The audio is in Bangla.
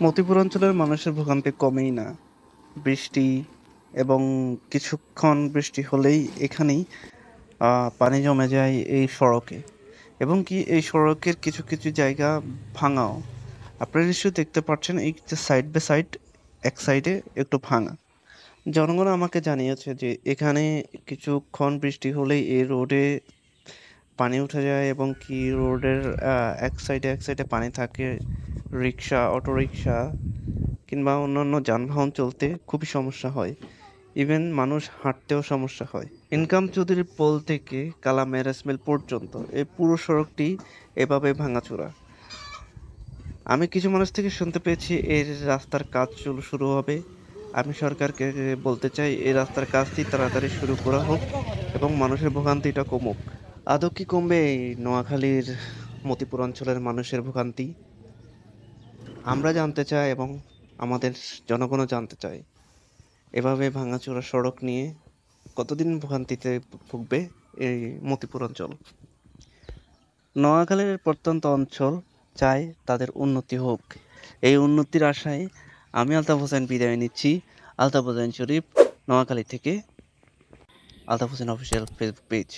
মতিপুর অঞ্চলের মানুষের ভোগান্তি কমেই না। বৃষ্টি এবং কিছুক্ষণ বৃষ্টি হলেই এখানেই পানি জমে যায় এই সড়কে, এবং কি এই সড়কের কিছু কিছু জায়গা ভাঙাও। আপনারা নিশ্চয়ই দেখতে পাচ্ছেন এই যে সাইড বাই সাইড, এক সাইডে একটু ভাঙা। জনগণ আমাকে জানিয়েছে যে এখানে কিছুক্ষণ বৃষ্টি হলেই এই রোডে পানি উঠে যায়, এবং কি রোডের এক সাইডে পানি থাকে। রিক্সা, অটোরিক্সা কিংবা অন্যান্য যানবাহন চলতে খুবই সমস্যা হয়। ইভেন মানুষ হাঁটতেও সমস্যা হয়। ইনকাম চৌধুরীর পোল থেকে কালা ম্যারেজমেল পর্যন্ত এই পুরো সড়কটি এভাবে ভাঙাচোরা। আমি কিছু মানুষ থেকে শুনতে পেয়েছি এই রাস্তার কাজ শুরু হবে। আমি সরকারকে বলতে চাই এই রাস্তার কাজটি তাড়াতাড়ি শুরু করা হোক এবং মানুষের ভোগান্তিটা কমুক। আদৌ কি কমবে এই নোয়াখালীর মতিপুর অঞ্চলের মানুষের ভোগান্তি? আমরা জানতে চাই এবং আমাদের জনগণও জানতে চায়, এভাবে ভাঙাচোরা সড়ক নিয়ে কতদিন ভোগান্তিতে ভুগবে এই মতিপুর অঞ্চল? নোয়াখালীর প্রত্যন্ত অঞ্চল চায় তাদের উন্নতি হোক। এই উন্নতির আশায় আমি আলতাফ হোসেন বিদায় নিচ্ছি। আলতাফ হোসেন শরীফ, নোয়াখালী থেকে। Altaf Hossain official Facebook page.